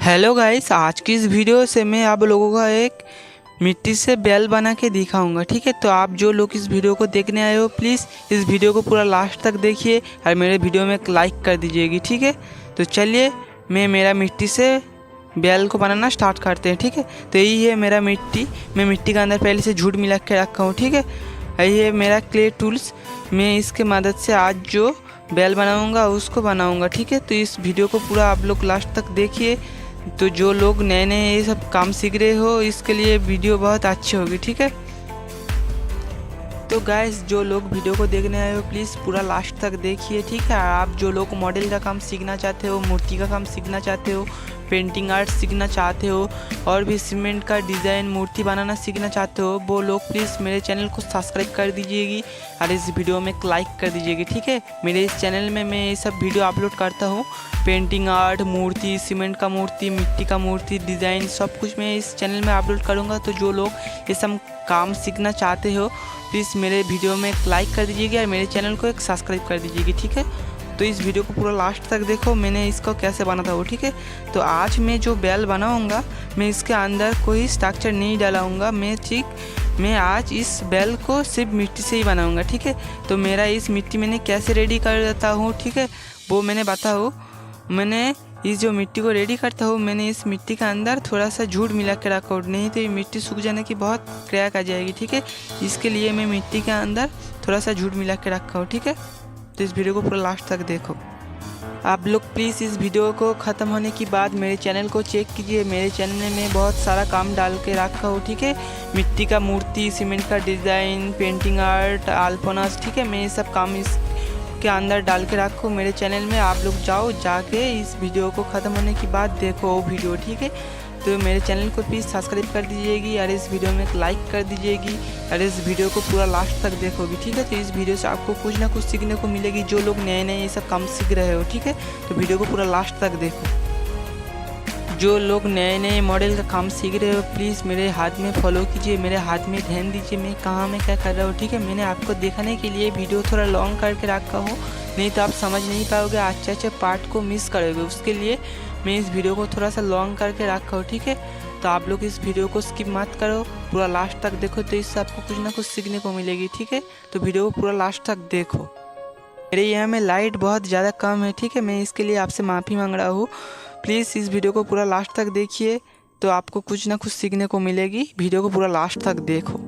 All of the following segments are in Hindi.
हेलो गाइस, आज की इस वीडियो से मैं आप लोगों का एक मिट्टी से बैल बना के दिखाऊंगा। ठीक है, तो आप जो लोग इस वीडियो को देखने आए हो प्लीज़ इस वीडियो को पूरा लास्ट तक देखिए और मेरे वीडियो में एक लाइक कर दीजिएगी। ठीक है, तो चलिए मैं मेरा मिट्टी से बैल को बनाना स्टार्ट करते हैं। ठीक है, तो यही है मेरा मिट्टी। मैं मिट्टी के अंदर पहले से झूठ मिला के रखा हूँ। ठीक है, यही है मेरा क्ले टूल्स। मैं इसके मदद से आज जो बैल बनाऊंगा उसको बनाऊंगा। ठीक है, तो इस वीडियो को पूरा आप लोग लास्ट तक देखिए। तो जो लोग नए नए ये सब काम सीख रहे हो इसके लिए वीडियो बहुत अच्छी होगी। ठीक है, तो गाइस जो लोग वीडियो को देखने आए हो प्लीज़ पूरा लास्ट तक देखिए। ठीक है, आप जो लोग मॉडल का काम सीखना चाहते हो, मूर्ति का काम सीखना चाहते हो, पेंटिंग आर्ट सीखना चाहते हो और भी सीमेंट का डिज़ाइन मूर्ति बनाना सीखना चाहते हो, वो लोग प्लीज़ मेरे चैनल को सब्सक्राइब कर दीजिएगी और इस वीडियो में एक लाइक कर दीजिएगी। ठीक है, मेरे इस चैनल में मैं ये सब वीडियो अपलोड करता हूँ। पेंटिंग आर्ट, मूर्ति, सीमेंट का मूर्ति, मिट्टी का मूर्ति, डिज़ाइन सब कुछ मैं इस चैनल में अपलोड करूँगा। तो जो लोग ये सब काम सीखना चाहते हो प्लीज़ मेरे वीडियो में एक लाइक कर दीजिएगा और मेरे चैनल को एक सब्सक्राइब कर दीजिएगी। ठीक है, तो इस वीडियो को पूरा लास्ट तक देखो, मैंने इसको कैसे बना था वो। ठीक है, तो आज मैं जो बैल बनाऊंगा मैं इसके अंदर कोई स्ट्रक्चर नहीं डालाऊंगा। मैं आज इस बैल को सिर्फ मिट्टी से ही बनाऊंगा। ठीक है, तो मेरा इस मिट्टी मैंने कैसे रेडी कर देता हूँ, ठीक है, वो मैंने बताऊँ। मैंने इस जो मिट्टी को रेडी करता हूँ, मैंने इस मिट्टी के अंदर थोड़ा सा झूठ मिला के रखा हूँ, नहीं तो ये मिट्टी सूख जाने की बहुत क्रैक आ जाएगी। ठीक है, इसके लिए मैं मिट्टी के अंदर थोड़ा सा झूठ मिला के रखा हूँ। ठीक है, तो इस वीडियो को पूरा लास्ट तक देखो। आप लोग प्लीज़ इस वीडियो को ख़त्म होने के बाद मेरे चैनल को चेक कीजिए। मेरे चैनल में मैं बहुत सारा काम डाल के रखा हूँ। ठीक है, मिट्टी का मूर्ति, सीमेंट का डिज़ाइन, पेंटिंग आर्ट, अल्पनास। ठीक है, मैं ये सब काम इसके अंदर डाल के रखो मेरे चैनल में। आप लोग जाके इस वीडियो को ख़त्म होने के बाद देखो वो वीडियो। ठीक है, तो मेरे चैनल को प्लीज़ सब्सक्राइब कर दीजिएगी और इस वीडियो में एक लाइक कर दीजिएगी और इस वीडियो को पूरा लास्ट तक देखोगी। ठीक है, तो इस वीडियो से आपको कुछ ना कुछ सीखने को मिलेगी। जो लोग नए नए ये सब काम सीख रहे हो, ठीक है, तो वीडियो को पूरा लास्ट तक देखो। जो लोग नए नए मॉडल का काम सीख रहे हो प्लीज़ मेरे हाथ में फॉलो कीजिए, मेरे हाथ में ध्यान दीजिए मैं कहाँ मैं क्या कर रहा हूँ। ठीक है, मैंने आपको दिखाने के लिए वीडियो थोड़ा लॉन्ग करके रखा हूँ, नहीं तो आप समझ नहीं पाओगे, अच्छे पार्ट को मिस करोगे। उसके लिए मैं इस वीडियो को थोड़ा सा लॉन्ग करके रखा हूँ। ठीक है, तो आप लोग इस वीडियो को स्किप मत करो, पूरा लास्ट तक देखो, तो इससे आपको कुछ ना कुछ सीखने को मिलेगी। ठीक है, तो वीडियो को पूरा लास्ट तक देखो। मेरे यहाँ में लाइट बहुत ज़्यादा कम है। ठीक है, मैं इसके लिए आपसे माफ़ी मांग रहा हूँ। प्लीज़ इस वीडियो को पूरा लास्ट तक देखिए, तो आपको कुछ ना कुछ सीखने को मिलेगी। वीडियो को पूरा लास्ट तक देखो।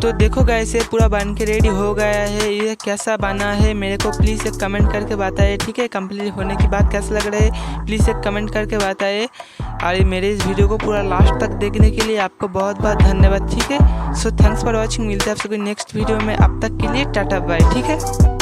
तो देखो गाइस ये पूरा बन के रेडी हो गया है। ये कैसा बना है मेरे को प्लीज़ एक कमेंट करके बताइए, ठीक है। कंप्लीट होने के बाद कैसा लग रहा है प्लीज़ एक कमेंट करके बताइए। और मेरे इस वीडियो को पूरा लास्ट तक देखने के लिए आपको बहुत बहुत धन्यवाद, ठीक है। So thanks for watching. मिलते हैं आपसे कोई नेक्स्ट वीडियो में, अब तक के लिए टाटा बाय, ठीक है।